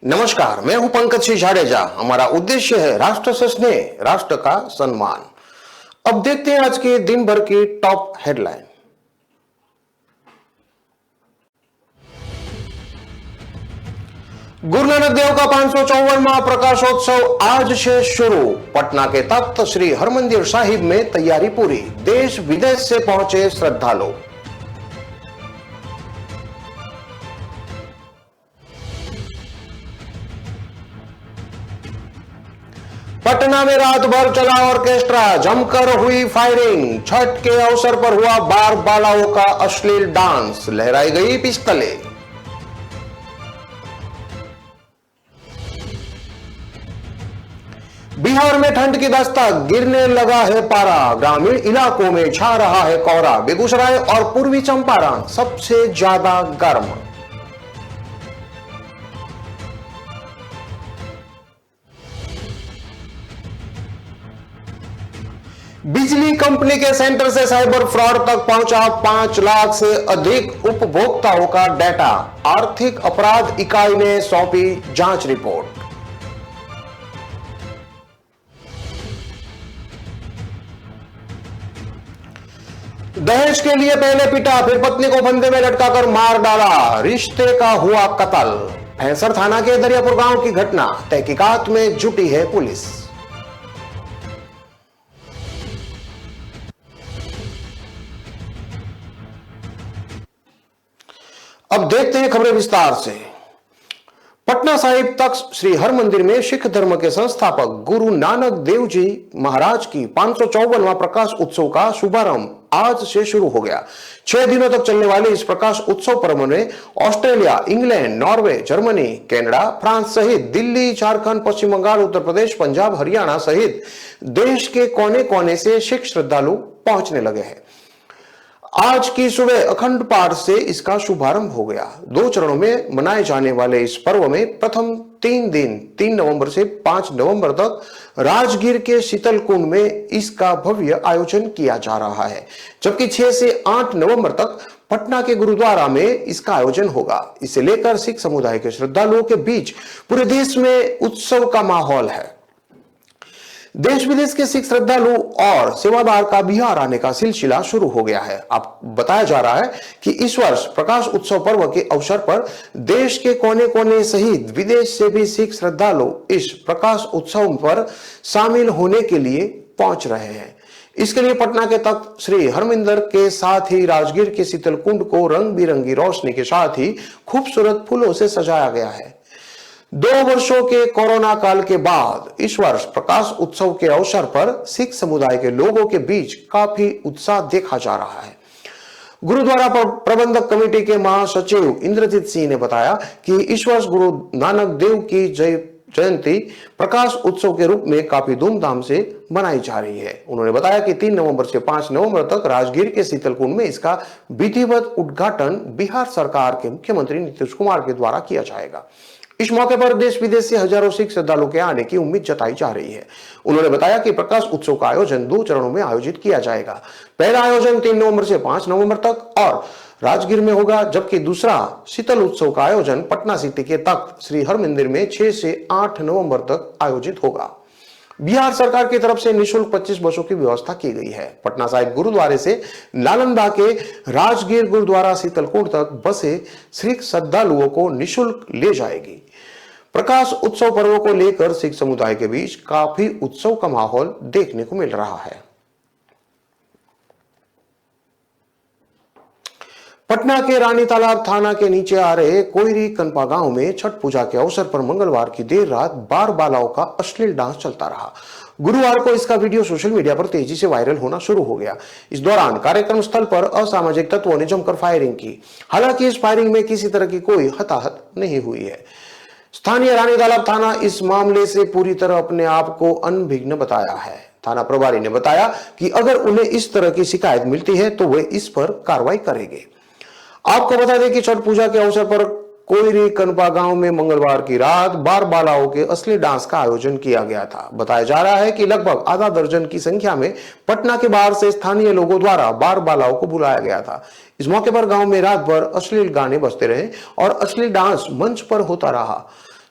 नमस्कार, मैं हूं पंकज सिंह जाडेजा। हमारा उद्देश्य है राष्ट्र से स्नेह, राष्ट्र का सम्मान। अब देखते हैं आज के दिन भर की टॉप हेडलाइन। गुरु नानक देव का 554वां प्रकाशोत्सव आज से शुरू। पटना के तख्त श्री हरमंदिर साहिब में तैयारी पूरी। देश विदेश से पहुंचे श्रद्धालु। पटना में रात भर चला ऑर्केस्ट्रा, जमकर हुई फायरिंग। छठ के अवसर पर हुआ बार बालाओं का अश्लील डांस, लहराई गई पिस्तलें। बिहार में ठंड की दस्तक, गिरने लगा है पारा। ग्रामीण इलाकों में छा रहा है कोहरा। बेगूसराय और पूर्वी चंपारण सबसे ज्यादा गर्म। बिजली कंपनी के सेंटर से साइबर फ्रॉड तक पहुंचा 5 लाख से अधिक उपभोक्ताओं का डेटा। आर्थिक अपराध इकाई ने सौंपी जांच रिपोर्ट। दहेज के लिए पहले पिटा, फिर पत्नी को फंदे में लटकाकर मार डाला। रिश्ते का हुआ कत्ल। भैंसर थाना के दरियापुर गांव की घटना। तहकीकात में जुटी है पुलिस। अब देखते हैं खबरें विस्तार से। पटना साहिब तख्त श्री हरमंदिर में सिख धर्म के संस्थापक गुरु नानक देव जी महाराज की 554वां प्रकाश उत्सव का शुभारंभ आज से शुरू हो गया। 6 दिनों तक चलने वाले इस प्रकाश उत्सव पर्व में Australia, England, Norway, Germany, Canada, France सहित दिल्ली, झारखंड, पश्चिम बंगाल, उत्तर प्रदेश, पंजाब, हरियाणा सहित देश के कोने कोने से सिख श्रद्धालु पहुंचने लगे हैं। आज की सुबह अखंड पाठ से इसका शुभारंभ हो गया। 2 चरणों में मनाए जाने वाले इस पर्व में प्रथम 3 दिन 3 नवंबर से 5 नवंबर तक राजगीर के शीतल कुंड में इसका भव्य आयोजन किया जा रहा है, जबकि 6 से 8 नवंबर तक पटना के गुरुद्वारा में इसका आयोजन होगा। इसे लेकर सिख समुदाय के श्रद्धालुओं के बीच पूरे देश में उत्सव का माहौल है। देश विदेश के सिख श्रद्धालु और सेवादार का बिहार आने का सिलसिला शुरू हो गया है। अब बताया जा रहा है कि इस वर्ष प्रकाश उत्सव पर्व के अवसर पर देश के कोने कोने सहित विदेश से भी सिख श्रद्धालु इस प्रकाश उत्सव पर शामिल होने के लिए पहुंच रहे हैं। इसके लिए पटना के तख्त श्री हरमंदिर के साथ ही राजगीर के शीतल कुंड को रंग बिरंगी रोशनी के साथ ही खूबसूरत फूलों से सजाया गया है। 2 वर्षों के कोरोना काल के बाद इस वर्ष प्रकाश उत्सव के अवसर पर सिख समुदाय के लोगों के बीच काफी उत्साह देखा जा रहा है। गुरुद्वारा प्रबंधक कमेटी के महासचिव इंद्रजीत सिंह ने बताया कि इस वर्ष गुरु नानक देव की जयंती प्रकाश उत्सव के रूप में काफी धूमधाम से मनाई जा रही है। उन्होंने बताया कि 3 नवंबर से 5 नवंबर तक राजगीर के शीतल कुंड में इसका विधिवत उद्घाटन बिहार सरकार के मुख्यमंत्री नीतीश कुमार के द्वारा किया जाएगा। इस मौके पर देश विदेश से हजारों सिख श्रद्धालुओं के आने की उम्मीद जताई जा रही है। उन्होंने बताया कि प्रकाश उत्सव का आयोजन 2 चरणों में आयोजित किया जाएगा। पहला आयोजन 3 नवंबर से 5 नवंबर तक और राजगीर में होगा, जबकि दूसरा शीतल उत्सव का आयोजन पटना सिटी के तख्त श्री हरमंदिर में 6 से 8 नवंबर तक आयोजित होगा। बिहार सरकार की तरफ से निःशुल्क 25 बसों की व्यवस्था की गई है। पटना साहिब गुरुद्वारे से नालंदा के राजगीर गुरुद्वारा शीतल कुंड तक बसें सिख श्रद्धालुओं को निःशुल्क ले जाएगी। प्रकाश उत्सव पर्व को लेकर सिख समुदाय के बीच काफी उत्सव का माहौल देखने को मिल रहा है। पटना के रानी तालाब थाना के नीचे आ रहे कोयरी कनपा गांव में छठ पूजा के अवसर पर मंगलवार की देर रात बार बालाओं का अश्लील डांस चलता रहा। गुरुवार को इसका वीडियो सोशल मीडिया पर तेजी से वायरल होना शुरू हो गया। इस दौरान कार्यक्रम स्थल पर असामाजिक तत्वों ने जमकर फायरिंग की। हालांकि इस फायरिंग में किसी तरह की कोई हताहत नहीं हुई है। स्थानीय रानी तालाब थाना इस मामले से पूरी तरह अपने आप को अनभिज्ञ बताया है। थाना प्रभारी ने बताया कि अगर उन्हें इस तरह की शिकायत मिलती है तो वे इस पर कार्रवाई करेंगे। आपको बता दें कि छठ पूजा के अवसर पर कोयरी कनपा गांव में मंगलवार की रात बार बालाओं के असली डांस का आयोजन किया गया था। बताया जा रहा है कि लगभग आधा दर्जन की संख्या में पटना के बाहर से स्थानीय लोगों द्वारा बार बालाओं को बुलाया गया था। इस मौके पर गांव में रात भर अश्लील गाने बजते रहे और अश्लील डांस मंच पर होता रहा।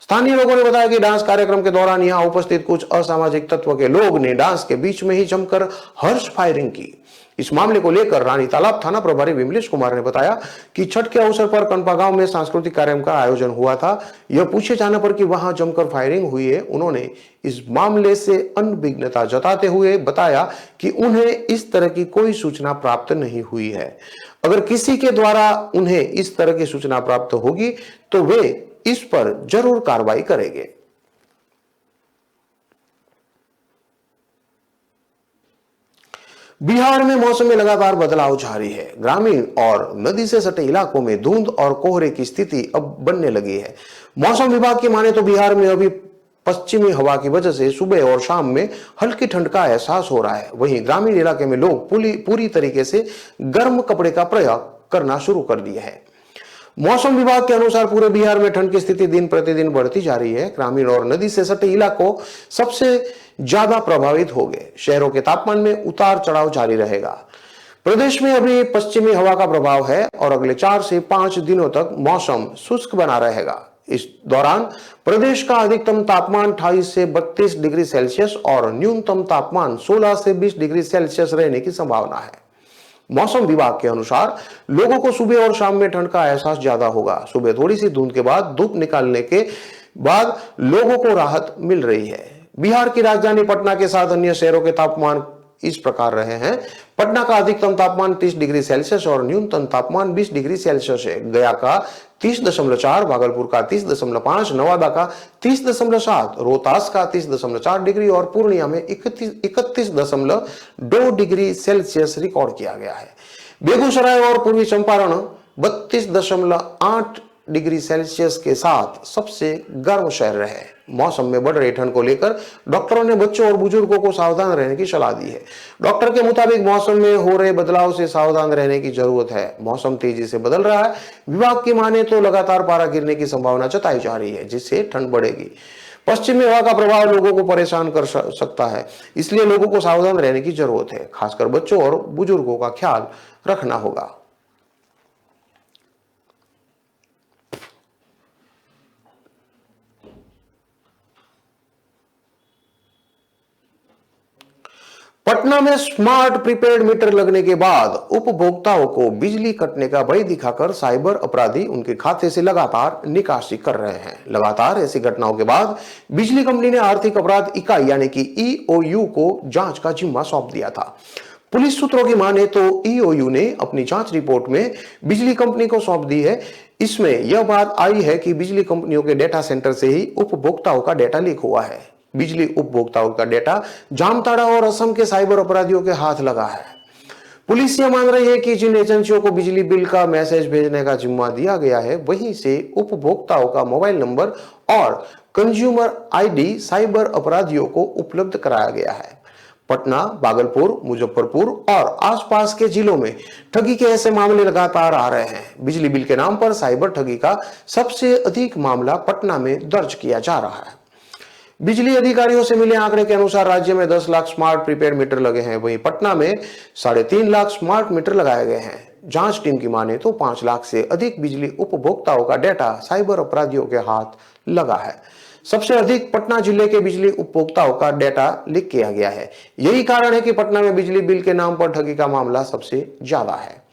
स्थानीय लोगों ने बताया कि डांस कार्यक्रम के दौरान यहां उपस्थित कुछ असामाजिक तत्व के लोग ने डांस के बीच में ही जमकर हर्ष फायरिंग की। इस मामले को लेकर रानी तालाब थाना प्रभारी विमलेश कुमार ने बताया कि छठ के अवसर पर कनपा गांव में सांस्कृतिक कार्यक्रम का आयोजन हुआ था। यह पूछे जाने पर कि वहां जमकर फायरिंग हुई है, उन्होंने इस मामले से अनभिज्ञता जताते हुए बताया कि उन्हें इस तरह की कोई सूचना प्राप्त नहीं हुई है। अगर किसी के द्वारा उन्हें इस तरह की सूचना प्राप्त होगी तो वे इस पर जरूर कार्रवाई करेंगे। बिहार में मौसम में लगातार बदलाव जारी है। ग्रामीण और नदी से सटे इलाकों में धुंध और कोहरे की स्थिति अब बनने लगी है। मौसम विभाग की माने तो बिहार में अभी पश्चिमी हवा की वजह से सुबह और शाम में हल्की ठंड का एहसास हो रहा है। वहीं ग्रामीण इलाके में लोग पूरी तरीके से गर्म कपड़े का प्रयोग करना शुरू कर दिया है। मौसम विभाग के अनुसार पूरे बिहार में ठंड की स्थिति दिन प्रतिदिन बढ़ती जा रही है। ग्रामीण और नदी से सटे इलाकों सबसे ज्यादा प्रभावित होंगे। शहरों के तापमान में उतार चढ़ाव जारी रहेगा। प्रदेश में अभी पश्चिमी हवा का प्रभाव है और अगले 4 से 5 दिनों तक मौसम शुष्क बना रहेगा। इस दौरान प्रदेश का अधिकतम तापमान 28 से 32 डिग्री सेल्सियस और न्यूनतम तापमान 16 से 20 डिग्री सेल्सियस रहने की संभावना है। मौसम विभाग के अनुसार लोगों को सुबह और शाम में ठंड का एहसास ज्यादा होगा। सुबह थोड़ी सी धुंध के बाद धूप निकालने के बाद लोगों को राहत मिल रही है। बिहार की राजधानी पटना के साथ अन्य शहरों के तापमान इस प्रकार रहे हैं। पटना का अधिकतम तापमान 30 डिग्री सेल्सियस और न्यूनतम तापमान 20 डिग्री सेल्सियस है। गया का 30.4, भागलपुर का 30.5, नवादा का 30.7, रोहतास का 30.4 डिग्री और पूर्णिया में 31.2 डिग्री सेल्सियस रिकॉर्ड किया गया है। बेगूसराय और पूर्वी चंपारण 32.8 डिग्री सेल्सियस के साथ सबसे गर्म शहर रहे। मौसम में बढ़ रही ठंड को लेकर डॉक्टरों ने बच्चों और बुजुर्गों को सावधान रहने की सलाह दी है। डॉक्टर के मुताबिक मौसम में हो रहे बदलाव से सावधान रहने की जरूरत है। मौसम तेजी से बदल रहा है। विभाग की माने तो लगातार पारा गिरने की संभावना जताई जा रही है, जिससे ठंड बढ़ेगी। पश्चिमी हवा का प्रभाव लोगों को परेशान कर सकता है, इसलिए लोगों को सावधान रहने की जरूरत है। खासकर बच्चों और बुजुर्गों का ख्याल रखना होगा। पटना में स्मार्ट प्रीपेड मीटर लगने के बाद उपभोक्ताओं को बिजली कटने का भय दिखाकर साइबर अपराधी उनके खाते से लगातार निकासी कर रहे हैं। लगातार ऐसी घटनाओं के बाद बिजली कंपनी ने आर्थिक अपराध इकाई यानी कि ईओयू को जांच का जिम्मा सौंप दिया था। पुलिस सूत्रों की माने तो ईओयू ने अपनी जांच रिपोर्ट में बिजली कंपनी को सौंप दी है। इसमें यह बात आई है कि बिजली कंपनियों के डेटा सेंटर से ही उपभोक्ताओं का डेटा लीक हुआ है। बिजली उपभोक्ताओं का डेटा जामताड़ा और असम के साइबर अपराधियों के हाथ लगा है। पुलिस यह मान रही है कि जिन एजेंसियों को बिजली बिल का मैसेज भेजने का जिम्मा दिया गया है, वहीं से उपभोक्ताओं का मोबाइल नंबर और कंज्यूमर आईडी साइबर अपराधियों को उपलब्ध कराया गया है। पटना, भागलपुर, मुजफ्फरपुर और आसपास के जिलों में ठगी के ऐसे मामले लगातार आ रहे हैं। बिजली बिल के नाम पर साइबर ठगी का सबसे अधिक मामला पटना में दर्ज किया जा रहा है। बिजली अधिकारियों से मिले आंकड़े के अनुसार राज्य में 10 लाख स्मार्ट प्रीपेड मीटर लगे हैं। वहीं पटना में 3.5 लाख स्मार्ट मीटर लगाए गए हैं। जांच टीम की माने तो 5 लाख से अधिक बिजली उपभोक्ताओं का डेटा साइबर अपराधियों के हाथ लगा है। सबसे अधिक पटना जिले के बिजली उपभोक्ताओं का डेटा लीक किया गया है। यही कारण है कि पटना में बिजली बिल के नाम पर ठगी का मामला सबसे ज्यादा है।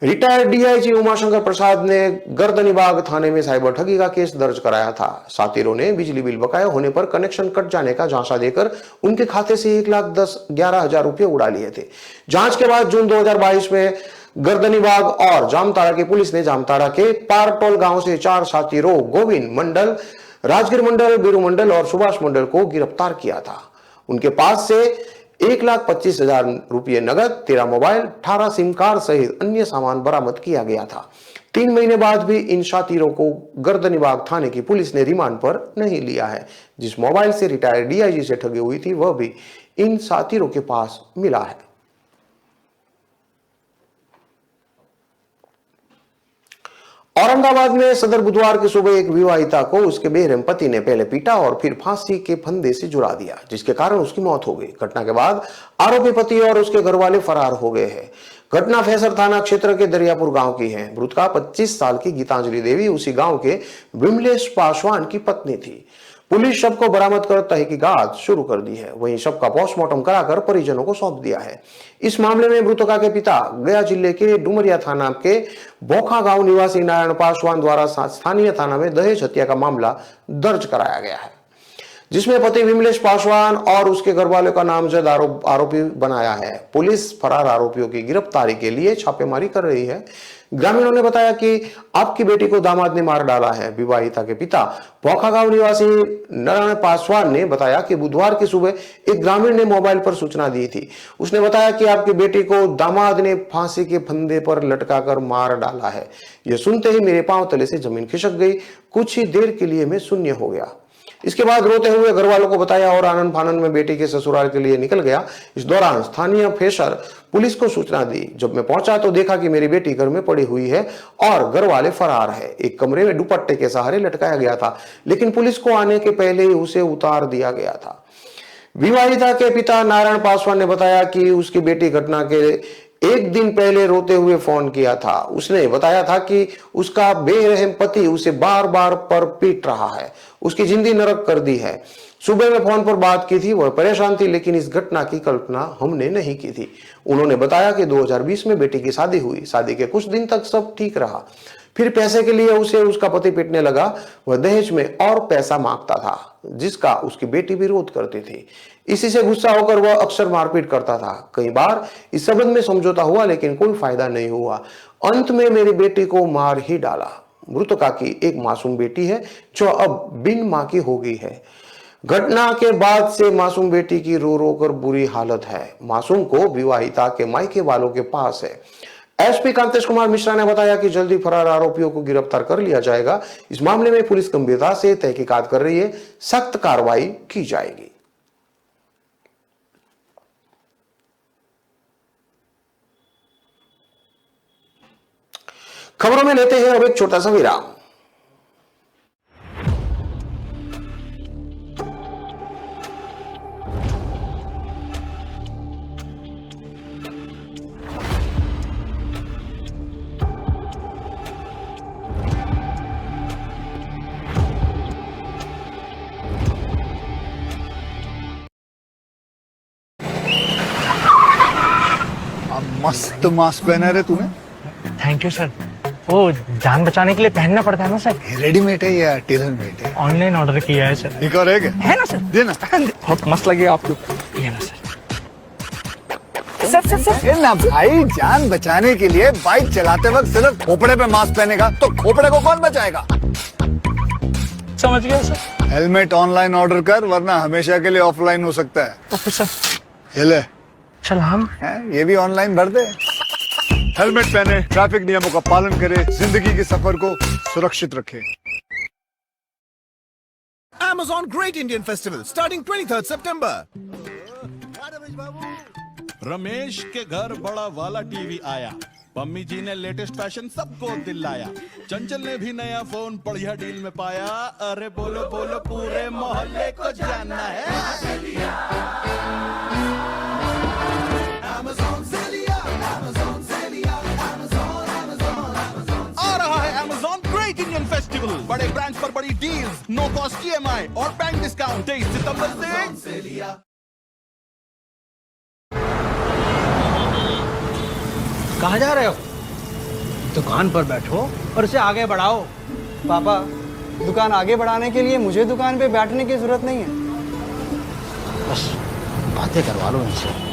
रिटायर्ड डीआईजी उमाशंकर प्रसाद ने गर्दनीबाग थाने में साइबर ठगी का केस दर्ज कराया था। साथीरों ने बिजली बिल बकाया होने पर कनेक्शन कट जाने का झांसा देकर उनके खाते से 1,11,000 रुपए उड़ा लिए थे। जांच के बाद जून 2022 में गर्दनीबाग और जामताड़ा की पुलिस ने जामताड़ा के पारटोल गांव से 4 साथीरों गोविंद मंडल, राजगिर मंडल, बीरू मंडल और सुभाष मंडल को गिरफ्तार किया था। उनके पास से 1,25,000 रुपये नगद, 13 मोबाइल, 18 सिम कार्ड सहित अन्य सामान बरामद किया गया था। 3 महीने बाद भी इन साथीरों को गर्दनीबाग थाने की पुलिस ने रिमांड पर नहीं लिया है। जिस मोबाइल से रिटायर्ड डीआईजी से ठगी हुई थी, वह भी इन साथीरों के पास मिला है। औरंगाबाद में सदर बुधवार की सुबह एक विवाहिता को उसके बेरहम पति ने पहले पीटा और फिर फांसी के फंदे से जुड़ा दिया, जिसके कारण उसकी मौत हो गई। घटना के बाद आरोपी पति और उसके घर वाले फरार हो गए हैं। घटना फैसर थाना क्षेत्र के दरियापुर गांव की है। मृतका 25 साल की गीतांजलि देवी उसी गांव के विमलेश पासवान की पत्नी थी। पुलिस शव को बरामद कर तहकीकात शुरू कर दी है। वहीं शव का पोस्टमार्टम कराकर परिजनों को सौंप दिया है। इस मामले में मृतका के पिता गया जिले के डुमरिया थाना के बोखा गांव निवासी नारायण पासवान द्वारा स्थानीय थाना में दहेज हत्या का मामला दर्ज कराया गया है, जिसमें पति विमलेश पासवान और उसके घरवाले का नामजद आरोपी बनाया है। पुलिस फरार आरोपियों की गिरफ्तारी के लिए छापेमारी कर रही है। ग्रामीणों ने बताया कि आपकी बेटी को दामाद ने मार डाला है। विवाहिता के पिता पोखा गांव निवासी नारायण पासवान ने बताया कि बुधवार की सुबह एक ग्रामीण ने मोबाइल पर सूचना दी थी। उसने बताया कि आपकी बेटी को दामाद ने फांसी के फंदे पर लटकाकर मार डाला है। यह सुनते ही मेरे पांव तले से जमीन खिसक गई। कुछ ही देर के लिए मैं शून्य हो गया। इसके बाद रोते हुए घर वालों को बताया और आनंद फानन में बेटी के ससुराल के लिए निकल गया। इस दौरान स्थानीय फैसर पुलिस को सूचना दी। जब मैं पहुंचा तो देखा कि मेरी बेटी घर में पड़ी हुई है और घर वाले फरार है। एक कमरे में दुपट्टे के सहारे लटकाया गया था, लेकिन पुलिस को आने के पहले ही उसे उतार दिया गया था। विवाहिता के पिता नारायण पासवान ने बताया कि उसकी बेटी घटना के एक दिन पहले रोते हुए फोन किया था। उसने बताया था कि उसका बेरहम पति उसे बार बार पर पीट रहा है, उसकी जिंदगी नरक कर दी है। सुबह में फोन पर बात की थी, वह परेशान थी, लेकिन इस घटना की कल्पना हमने नहीं की थी। उन्होंने बताया कि 2020 में बेटी की शादी हुई। शादी के कुछ दिन तक सब ठीक रहा, फिर पैसे के लिए उसे उसका पति पीटने लगा। वह दहेज में और पैसा मांगता था, जिसका उसकी बेटी विरोध करती थी। इसी से गुस्सा होकर वह अक्सर मारपीट करता था। कई बार इस संबंध में समझौता हुआ, लेकिन कोई फायदा नहीं हुआ। अंत में मेरी बेटी को मार ही डाला। मृतका की एक मासूम बेटी है जो अब बिन मां की हो गई है। घटना के बाद से मासूम बेटी की रो रो कर बुरी हालत है। मासूम को विवाहिता के मायके वालों के पास है। एसपी कांतेश कुमार मिश्रा ने बताया कि जल्दी फरार आरोपियों को गिरफ्तार कर लिया जाएगा। इस मामले में पुलिस गंभीरता से तहकीकात कर रही है, सख्त कार्रवाई की जाएगी। खबरों में लेते हैं अब एक छोटा सा विराम। मस्त मास्क पहना रे तूने। Thank you sir. वो जान बचाने के लिए पहनना पड़ता है ना सर। रेडीमेड है या टेलर मेड है? ऑनलाइन ऑर्डर किया है सर। एक और है क्या? है ना सर। देना। बहुत मस्त लगेगा आपको। ये ना सर। सर ना भाई, जान बचाने के लिए बाइक चलाते वक्त सिर्फ खोपड़े पे मास्क पहनेगा तो खोपड़े को कौन बचाएगा? समझ गया सर। हेलमेट ऑनलाइन ऑर्डर कर, वरना हमेशा के लिए ऑफलाइन हो सकता है। Okay sir. ये ले। चल हम ये भी ऑनलाइन भर दे। हेलमेट पहने, ट्रैफिक नियमों का पालन करे, जिंदगी के सफर को सुरक्षित रखे। Amazon Great Indian Festival starting 23rd September. Ramesh के घर बड़ा वाला टीवी आया। पम्मी जी ने लेटेस्ट फैशन सबको दिलाया। चंचल ने भी नया फोन बढ़िया डील में पाया। अरे बोलो बोलो पूरे मोहल्ले को जानना है। Amazon Zelia, Amazon Zelia, Amazon, Amazon, Amazon। आ रहा है Amazon Great Indian Festival। बड़े ब्रांड्स पर बड़ी डील्स, नो कॉस्ट EMI और बैंक डिस्काउंट 23 सितंबर से। कहाँ जा रहे हो? दुकान पर बैठो और इसे आगे बढ़ाओ। पापा, दुकान आगे बढ़ाने के लिए मुझे दुकान पे बैठने की जरूरत नहीं है। बस बातें करवा लो इनसे।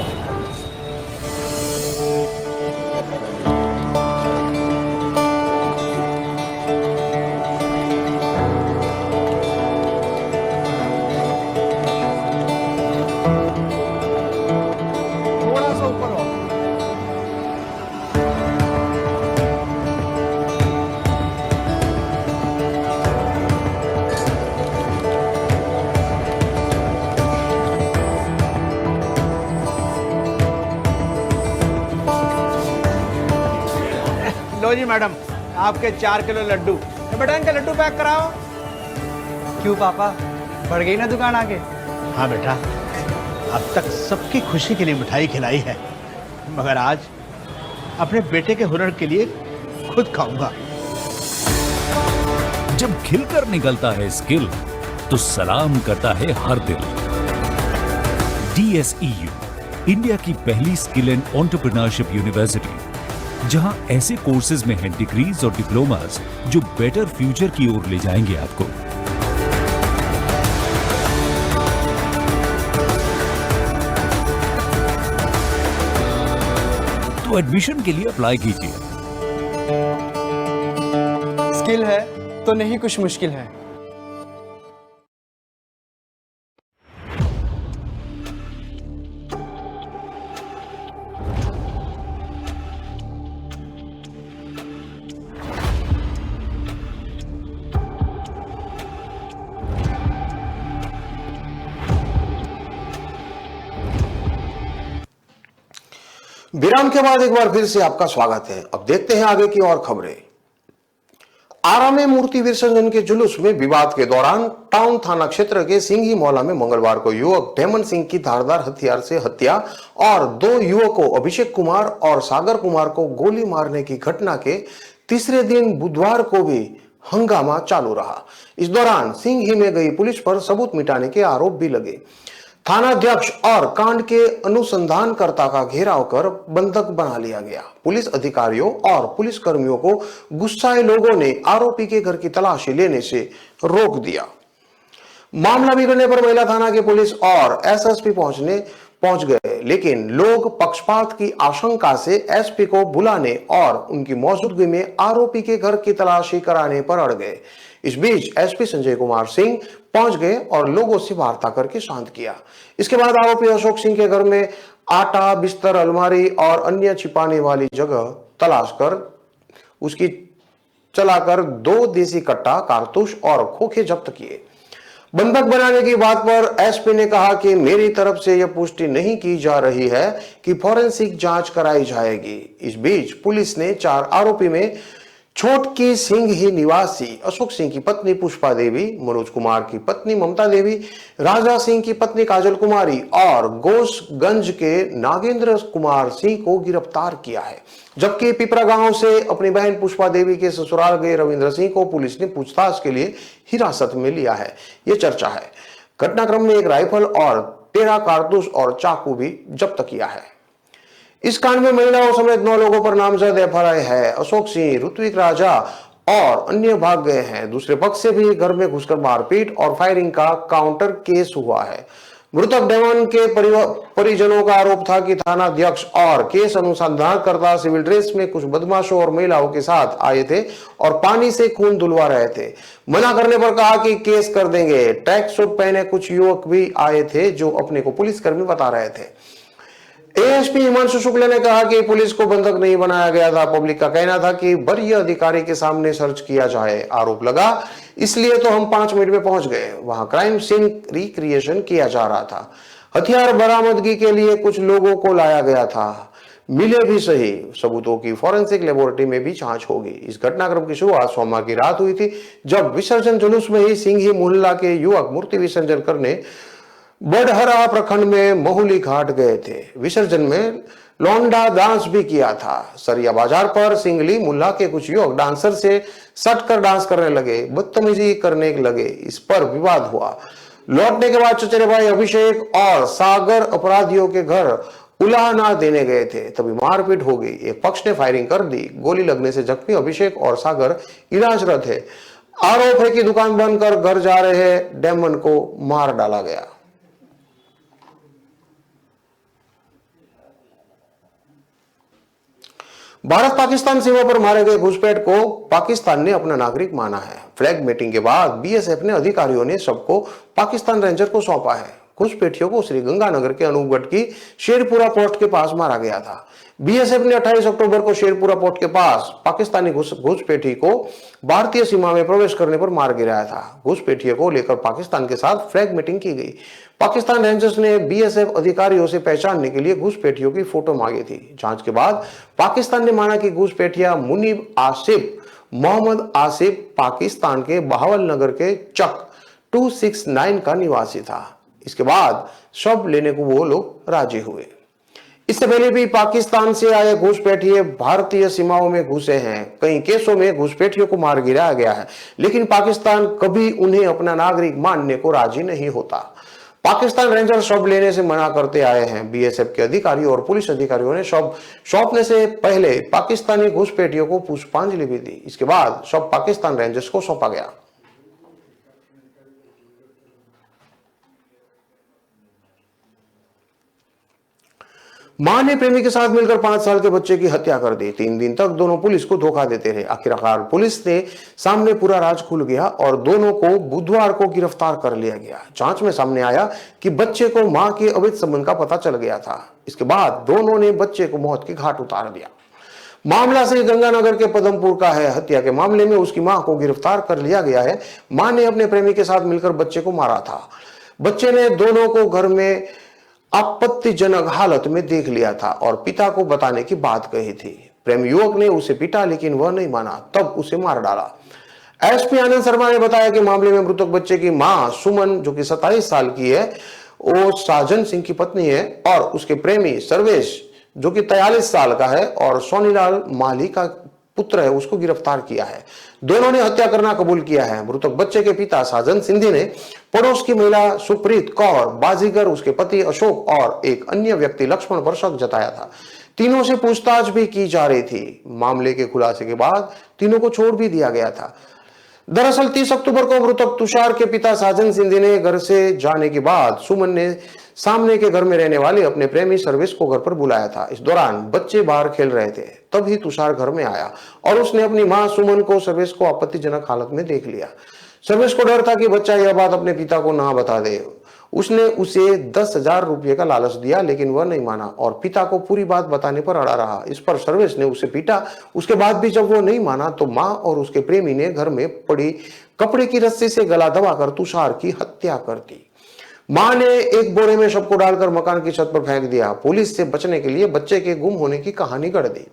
थोड़ा सा ऊपर हो। लो जी मैडम, आपके 4 किलो लड्डू। बेटा इनका लड्डू पैक कराओ। क्यों पापा, बढ़ गई ना दुकान आगे? हाँ बेटा, अब तक सबकी खुशी के लिए मिठाई खिलाई है, मगर आज अपने बेटे के हुनर के लिए खुद खाऊंगा। जब खिलकर निकलता है स्किल तो सलाम करता है हर दिल। DSEU, इंडिया की पहली स्किल एंड एंटरप्रेन्योरशिप यूनिवर्सिटी, जहां ऐसे कोर्सेज में हैं डिग्रीज और डिप्लोमास जो बेटर फ्यूचर की ओर ले जाएंगे आपको। तो एडमिशन के लिए अप्लाई कीजिए। स्किल है तो नहीं कुछ मुश्किल है। विराम के बाद एक बार फिर से आपका स्वागत है। अब देखते हैं आगे की और खबरें। आरा में मूर्ति विसर्जन के जुलूस में विवाद के दौरान टाउन थाना क्षेत्र के सिंघी मोहल्ला में मंगलवार को युवक डेमन सिंह की धारदार हथियार से हत्या और 2 युवकों अभिषेक कुमार और सागर कुमार को गोली मारने की घटना के तीसरे दिन बुधवार को भी हंगामा चालू रहा। इस दौरान सिंघी में गई पुलिस पर सबूत मिटाने के आरोप भी लगे। थानाध्यक्ष और कांड के अनुसंधानकर्ता का घेराव कर बंधक बना लिया गया। पुलिस अधिकारियों और पुलिस कर्मियों को गुस्साए लोगों ने आरोपी के घर की तलाशी लेने से रोक दिया। मामला बिगड़ने पर महिला थाना के पुलिस और एसएसपी पहुंच गए, लेकिन लोग पक्षपात की आशंका से एसपी को बुलाने और उनकी मौजूदगी में आरोपी के घर की तलाशी कराने पर अड़ गए। इस बीच एसपी संजय कुमार सिंह पहुंच गए और लोगों से वार्ता करके शांत किया। इसके बाद आरोपी अशोक सिंह के घर में आटा, बिस्तर, अलमारी और अन्य छिपाने वाली जगह तलाश कर उसकी चलाकर 2 देसी कट्टा, कारतूस और खोखे जब्त किए। बंधक बनाने की बात पर एसपी ने कहा कि मेरी तरफ से यह पुष्टि नहीं की जा रही है कि फॉरेंसिक जांच कराई जाएगी। इस बीच पुलिस ने 4 आरोपी में छोटकी सिंह ही निवासी अशोक सिंह की पत्नी पुष्पा देवी, मनोज कुमार की पत्नी ममता देवी, राजा सिंह की पत्नी काजल कुमारी और गोसगंज के नागेंद्र कुमार सिंह को गिरफ्तार किया है। जबकि पिपरा गांव से अपनी बहन पुष्पा देवी के ससुराल गए रविंद्र सिंह को पुलिस ने पूछताछ के लिए हिरासत में लिया है। ये चर्चा है। घटनाक्रम में एक राइफल और 13 कारतूस और चाकू भी जब्त किया है। इस कांड में महिलाओं समेत 9 लोगों पर नामजद एफआईआर है। अशोक सिंह, ऋत्विक राजा और अन्य भाग गए हैं। दूसरे पक्ष से भी घर में घुसकर मारपीट और फायरिंग का काउंटर केस हुआ है। मृतक डेमन के परिजनों का आरोप था कि थानाध्यक्ष और केस अनुसंधानकर्ता सिविल ड्रेस में कुछ बदमाशों और महिलाओं के साथ आए थे और पानी से खून धुलवा रहे थे। मना करने पर कहा कि केस कर देंगे। ट्रैक सूट पहने कुछ युवक भी आए थे जो अपने को पुलिसकर्मी बता रहे थे। एएसपी हिमांशु शुक्ला ने कहा कि पुलिस को बंधक नहीं बनाया गया था। पब्लिक का कहना था कि वरीय अधिकारी के सामने सर्च किया जाए। आरोप लगा, इसलिए तो हम 5 मिनट में पहुंच गए। वहां क्राइम सीन रिक्रिएशन किया जा रहा था। हथियार बरामदगी के लिए कुछ लोगों को लाया गया था। मिले भी सही सबूतों की फॉरेंसिक लेबोरेटरी में भी जांच होगी। इस घटनाक्रम की शुरुआत सोमवार की रात हुई थी, जब विसर्जन जुलूस में ही सिंघी मोहल्ला के युवक मूर्ति विसर्जन करने बड़हरा प्रखंड में महुली घाट गए थे। विसर्जन में लौंडा डांस भी किया था। सरिया बाजार पर सिंगली मुल्ला के कुछ युवक डांसर से सटकर डांस करने लगे, बदतमीजी करने लगे। इस पर विवाद हुआ। लौटने के बाद चचेरे भाई अभिषेक और सागर अपराधियों के घर उलाहना देने गए थे, तभी मारपीट हो गई। एक पक्ष ने फायरिंग कर दी। गोली लगने से जख्मी अभिषेक और सागर इलाजरत है। आरोप है कि दुकान बंद कर घर जा रहे डेमन को मार डाला गया। भारत पाकिस्तान सीमा पर मारे गए घुसपैठ को पाकिस्तान ने अपना नागरिक माना है। फ्लैग मीटिंग के बाद बीएसएफ ने अधिकारियों ने सबको पाकिस्तान रेंजर को सौंपा है। घुसपैठियों को श्रीगंगानगर के अनूपगढ़ की शेरपुरा पोस्ट के पास मारा गया था। बीएसएफ ने 28 अक्टूबर को शेरपुरा पोस्ट के पास पाकिस्तानी घुसपैठी को भारतीय सीमा में प्रवेश करने पर मार गिराया था। घुसपैठियों को लेकर पाकिस्तान के साथ फ्लैग मीटिंग की गई। पाकिस्तान रेंजर्स ने बीएसएफ अधिकारियों से पहचानने के लिए घुसपैठियों की फोटो मांगी थी। जांच के बाद पाकिस्तान ने माना कि घुसपैठिया मुनीब आसिफ मोहम्मद आसिफ पाकिस्तान के बहावल नगर के चक 269 का निवासी था। इसके बाद शव लेने को वो लोग राजी हुए। इससे पहले भी पाकिस्तान से आए घुसपैठिए भारतीय सीमाओं में घुसे हैं। कई केसों में घुसपैठियों को मार गिराया गया है, लेकिन पाकिस्तान कभी उन्हें अपना नागरिक मानने को राजी नहीं होता। पाकिस्तान रेंजर शव लेने से मना करते आए हैं। बीएसएफ के अधिकारी और पुलिस अधिकारियों ने शव सौंपने से पहले पाकिस्तानी घुसपैठियों को पुष्पांजलि भी दी। इसके बाद शव पाकिस्तान रेंजर्स को सौंपा गया। मां ने प्रेमी के साथ मिलकर 5 साल के बच्चे की हत्या कर दी। 3 दिन तक दोनों पुलिस को धोखा देते रहे। आखिरकार पुलिस के सामने पूरा राज खुल गया और दोनों को बुधवार को गिरफ्तार कर लिया गया। जांच में सामने आया कि बच्चे को मां के अवैध संबंध का पता चल गया था। इसके बाद दोनों ने बच्चे को मौत के घाट उतार दिया। मामला से गंगानगर के पदमपुर का है। हत्या के मामले में उसकी मां को गिरफ्तार कर लिया गया है। मां ने अपने प्रेमी के साथ मिलकर बच्चे को मारा था। बच्चे ने दोनों को घर में आपत्तिजनक हालत में देख लिया था और पिता को बताने की बात कही थी। प्रेमी युवक ने उसे पीटा, लेकिन वह नहीं माना, तब उसे मार डाला। एसपी आनंद शर्मा ने बताया कि मामले में मृतक बच्चे की मां सुमन, जो कि 27 साल की है, वो साजन सिंह की पत्नी है, और उसके प्रेमी सर्वेश, जो कि 43 साल का है और सोनीलाल माली का पुत्र है, उसको गिरफ्तार किया है। दोनों ने हत्या करना कबूल किया है। मृतक बच्चे के पिता साजन सिंधी ने पड़ोस की महिला सुप्रीत कौर, बाजीगर, उसके पति अशोक और एक अन्य व्यक्ति लक्ष्मण पर शक जताया था। तीनों से पूछताछ भी की जा रही थी। मामले के खुलासे के बाद तीनों को छोड़ भी दिया गया था। दरअसल 30 अक्टूबर को मृतक तुषार के पिता साजन सिंधी ने घर से जाने के बाद सुमन ने सामने के घर में रहने वाले अपने प्रेमी सर्वेश को घर पर बुलाया था। इस दौरान बच्चे बाहर खेल रहे थे, तभी तुषार घर में आया और उसने अपनी मां सुमन को सर्वेश को आपत्तिजनक हालत में देख लिया। सर्वेश को डर था कि बच्चा यह बात अपने पिता को ना बता दे। उसने उसे 10,000 रुपये का लालच दिया, लेकिन वह नहीं माना और पिता को पूरी बात बताने पर अड़ा रहा। इस पर सर्वेश ने उसे पीटा। उसके बाद भी जब वो नहीं माना तो मां और उसके प्रेमी ने घर में पड़ी कपड़े की रस्सी से गला दबाकर तुषार की हत्या कर दी। मां ने एक बोरे में शव को डालकर मकान की छत पर फेंक दिया। पुलिस से बचने के लिए बच्चे के गुम होने की कहानी गढ़ दी।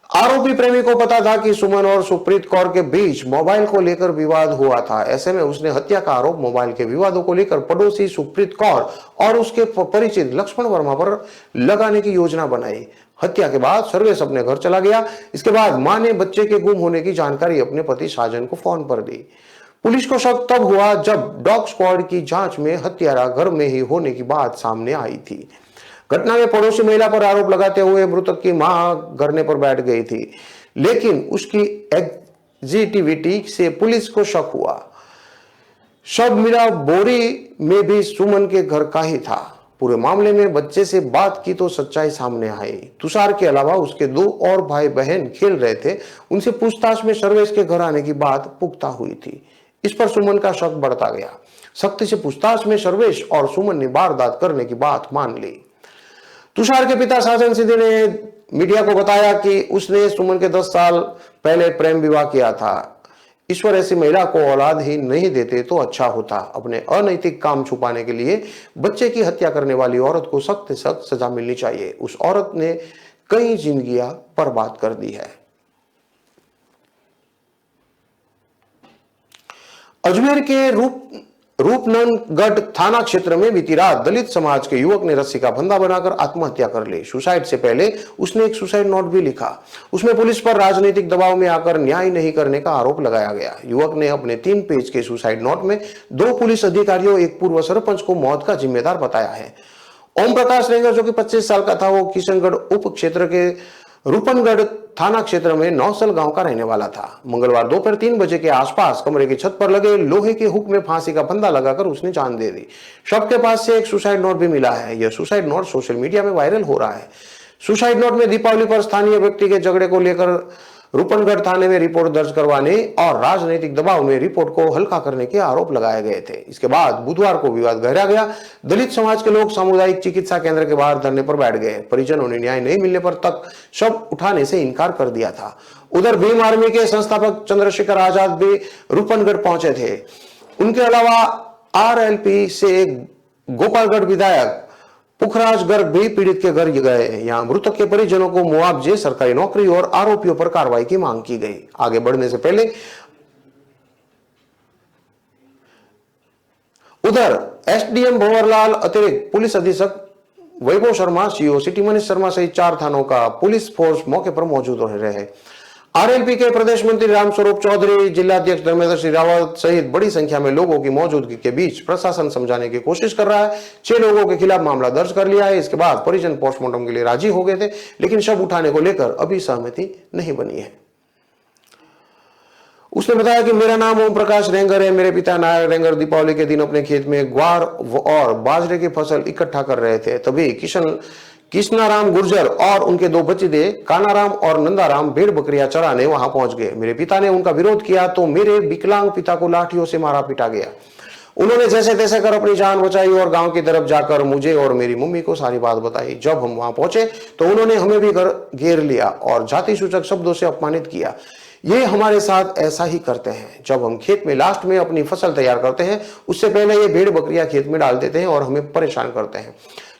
आरोपी प्रेमी को पता था कि सुमन और सुप्रीत कौर के बीच मोबाइल को लेकर विवाद हुआ था। ऐसे में उसने हत्या का आरोप मोबाइल के विवादों को लेकर पड़ोसी सुप्रीत कौर और उसके परिचित लक्ष्मण वर्मा पर लगाने की योजना बनाई। हत्या के बाद सर्वेश अपने घर चला गया। इसके बाद मां ने बच्चे के गुम होने की जानकारी अपने पति साजन को फोन पर दी। पुलिस को शक तब हुआ जब डॉग स्क्वाड की जांच में हत्यारा घर में ही होने की बात सामने आई थी। घटना में पड़ोसी महिला पर आरोप लगाते हुए मृतक की मां धरने पर बैठ गई थी, लेकिन उसकी एग्जिटिविटी से पुलिस को शक हुआ। शव मिला बोरी में भी सुमन के घर का ही था। पूरे मामले में बच्चे से बात की तो सच्चाई सामने आई। तुषार के अलावा उसके 2 और भाई बहन खेल रहे थे। उनसे पूछताछ में सर्वेश के घर आने की बात पुख्ता हुई थी। इस पर सुमन का शक बढ़ता गया। सख्ती से पूछताछ में सर्वेश और सुमन ने वारदात करने की बात मान ली। तुषार के पिता साजन सिंधी ने मीडिया को बताया कि उसने सुमन के 10 साल पहले प्रेम विवाह किया था। ईश्वर ऐसी महिला को औलाद ही नहीं देते तो अच्छा होता। अपने अनैतिक काम छुपाने के लिए बच्चे की हत्या करने वाली औरत को सख्त से सख्त सजा मिलनी चाहिए। उस औरत ने कई जिंदगियां बर्बाद कर दी है। अजमेर के रूपनगढ़ थाना क्षेत्र में बीती रात दलित समाज के युवक ने रस्सी का फंदा बनाकर आत्महत्या कर ली। सुसाइड से पहले उसने एक सुसाइड नोट भी लिखा। उसमें पुलिस पर राजनीतिक दबाव में आकर न्याय नहीं करने का आरोप लगाया गया। युवक ने अपने 3 पेज के सुसाइड नोट में 2 पुलिस अधिकारियों, एक पूर्व सरपंच को मौत का जिम्मेदार बताया है। ओम प्रकाश रेंगर, जो कि 25 साल का था, वो किशनगढ़ उप क्षेत्र के रूपनगढ़ थाना क्षेत्र में नौसल गांव का रहने वाला था। मंगलवार दोपहर 3 बजे के आसपास कमरे की छत पर लगे लोहे के हुक में फांसी का फंदा लगाकर उसने जान दे दी। शव के पास से एक सुसाइड नोट भी मिला है। यह सुसाइड नोट सोशल मीडिया में वायरल हो रहा है। सुसाइड नोट में दीपावली पर स्थानीय व्यक्ति के झगड़े को लेकर रूपनगढ़ थाने में रिपोर्ट दर्ज करवाने और राजनीतिक दबाव में रिपोर्ट को हल्का करने के आरोप लगाए गए थे। इसके बाद बुधवार को विवाद गहरा गया। दलित समाज के लोग सामुदायिक चिकित्सा केंद्र के बाहर धरने पर बैठ गए। परिजनों ने न्याय नहीं मिलने पर तक शव उठाने से इनकार कर दिया था। उधर भीम आर्मी के संस्थापक चंद्रशेखर आजाद भी रूपनगढ़ पहुंचे थे। उनके अलावा आरएलपी से गोपालगढ़ विधायक पुखराज गर्ग भी पीड़ित के घर गए। यहां मृतक के परिजनों को मुआवजे, सरकारी नौकरी और आरोपियों पर कार्रवाई की मांग की गई। आगे बढ़ने से पहले उधर एसडीएम भंवरलाल, अतिरिक्त पुलिस अधीक्षक वैभव शर्मा, सीओ सिटी मनीष शर्मा सहित 4 थानों का पुलिस फोर्स मौके पर मौजूद रहे। आरएलपी के प्रदेश मंत्री रामस्वरूप चौधरी, जिलाध्यक्ष धर्मेंद्र सिंह रावत सहित बड़ी संख्या में लोगों की मौजूदगी के बीच प्रशासन समझाने की कोशिश कर रहा है। 6 लोगों के खिलाफ मामला दर्ज कर लिया है। इसके बाद परिजन पोस्टमार्टम के लिए राजी हो गए थे, लेकिन शव उठाने को लेकर अभी सहमति नहीं बनी है। उसने बताया कि मेरा नाम ओम प्रकाश रेंगर है। मेरे पिता नारायण रेंगर दीपावली के दिन अपने खेत में ग्वार और बाजरे की फसल इकट्ठा कर रहे थे। तभी कृष्णाराम गुर्जर और उनके 2 बच्चे कानाराम और नंदाराम भेड़ बकरियां चराने वहां पहुंच गए। मेरे पिता ने उनका विरोध किया तो मेरे विकलांग पिता को लाठियों से मारा पीटा गया। उन्होंने जैसे तैसे कर अपनी जान बचाई और गांव की तरफ जाकर मुझे और मेरी मम्मी को सारी बात बताई। जब हम वहां पहुंचे तो उन्होंने हमें भी घेर लिया और जाति सूचक शब्दों से अपमानित किया। ये हमारे साथ ऐसा ही करते हैं। जब हम खेत में लास्ट में अपनी फसल तैयार करते हैं, उससे पहले ये भेड़ बकरियां खेत में डाल देते हैं और हमें परेशान करते हैं।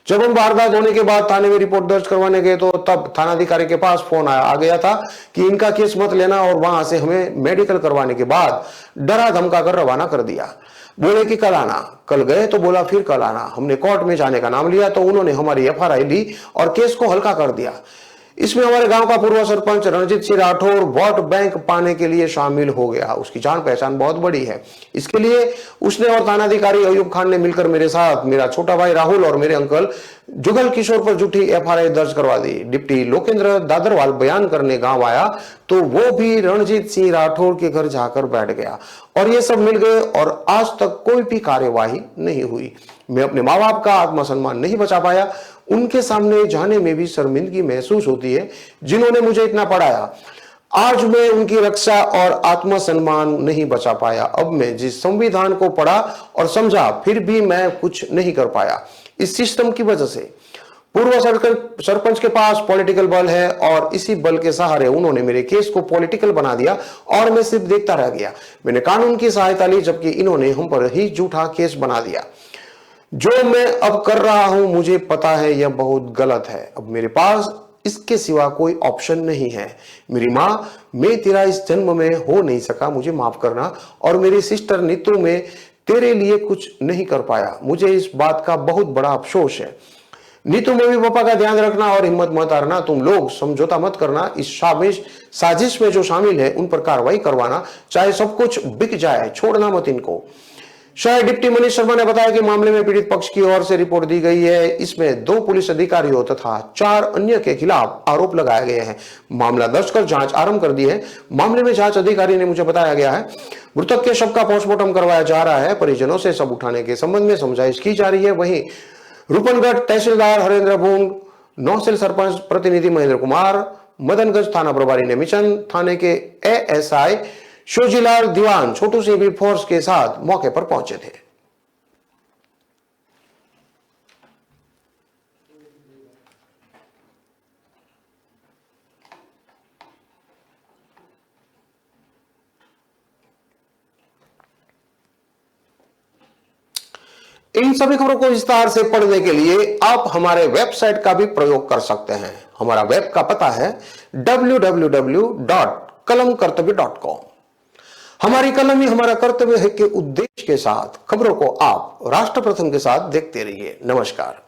जब हम वारदात होने के बाद थाने में रिपोर्ट दर्ज करवाने गए तो तब थानाधिकारी के पास फोन आ गया था कि इनका केस मत लेना, और वहां से हमें मेडिकल करवाने के बाद डरा धमका कर रवाना कर दिया। बोले कि कल आना। कल गए तो बोला फिर कल आना। हमने कोर्ट में जाने का नाम लिया तो उन्होंने हमारी एफआईआर ली और केस को हल्का कर दिया। इसमें हमारे गांव का पूर्व सरपंच रणजीत सिंह राठौर वोट बैंक पाने के लिए शामिल हो गया। उसकी जान पहचान बहुत बड़ी है। इसके लिए उसने और थानाधिकारी अयूब खान ने मिलकर मेरे साथ मेरा छोटा भाई राहुल और मेरे अंकल जुगल किशोर पर झूठी एफआईआर दर्ज करवा दी। डिप्टी लोकेंद्र दादरवाल बयान करने गांव आया तो वो भी रणजीत सिंह राठौर के घर जाकर बैठ गया और ये सब मिल गए और आज तक कोई भी कार्यवाही नहीं हुई। मैं अपने माँ बाप का आत्मसम्मान नहीं बचा पाया। उनके सामने जाने में भी शर्मिंदगी महसूस होती है, जिन्होंने मुझे इतना पढ़ाया। आज मैं उनकी रक्षा और आत्मसम्मान नहीं बचा पाया। अब मैं जिस संविधान को पढ़ा और समझा फिर भी मैं कुछ नहीं कर पाया इस सिस्टम की वजह से। पूर्व सरपंच के पास पॉलिटिकल बल है और इसी बल के सहारे उन्होंने मेरे केस को पॉलिटिकल बना दिया और मैं सिर्फ देखता रह गया। मैंने कानून की सहायता ली जबकि इन्होंने हम पर ही झूठा केस बना दिया। जो मैं अब कर रहा हूं मुझे पता है यह बहुत गलत है। अब मेरे पास इसके सिवा कोई ऑप्शन नहीं है। मेरी माँ, मैं तेरा इस जन्म में हो नहीं सका, मुझे माफ करना। और मेरी सिस्टर नीतू, में तेरे लिए कुछ नहीं कर पाया, मुझे इस बात का बहुत बड़ा अफसोस है। नीतू, मम्मी पापा का ध्यान रखना और हिम्मत मत हारना। तुम लोग समझौता मत करना। इस साजिश में जो शामिल है उन पर कार्रवाई करवाना, चाहे सब कुछ बिक जाए, छोड़ना मत इनको। शायद डिप्टी मनीष शर्मा ने बताया कि मामले में पीड़ित पक्ष की ओर से रिपोर्ट दी गई है। इसमें 2 पुलिस अधिकारियों तथा 4 अन्य के खिलाफ आरोप लगाए गए हैं। मामला दर्ज कर जांच आरंभ कर दी है। मामले में जांच अधिकारी ने मुझे बताया गया है मृतक के शव का पोस्टमार्टम करवाया जा रहा है। परिजनों से शव उठाने के संबंध में समझाइश की जा रही है। वहीं रूपनगढ़ तहसीलदार हरेंद्र भूंग, नौसेल सरपंच प्रतिनिधि महेंद्र कुमार, मदनगंज थाना प्रभारी नेमिचंद, थाने के एएसआई शिवजीलाल दीवान छोटू सिंह भी फोर्स के साथ मौके पर पहुंचे थे। इन सभी खबरों को विस्तार से पढ़ने के लिए आप हमारे वेबसाइट का भी प्रयोग कर सकते हैं। हमारा वेब का पता है www.kalamkartavya.com। हमारी कलम ही हमारा कर्तव्य है के उद्देश्य के साथ खबरों को आप राष्ट्र प्रथम के साथ देखते रहिए। नमस्कार।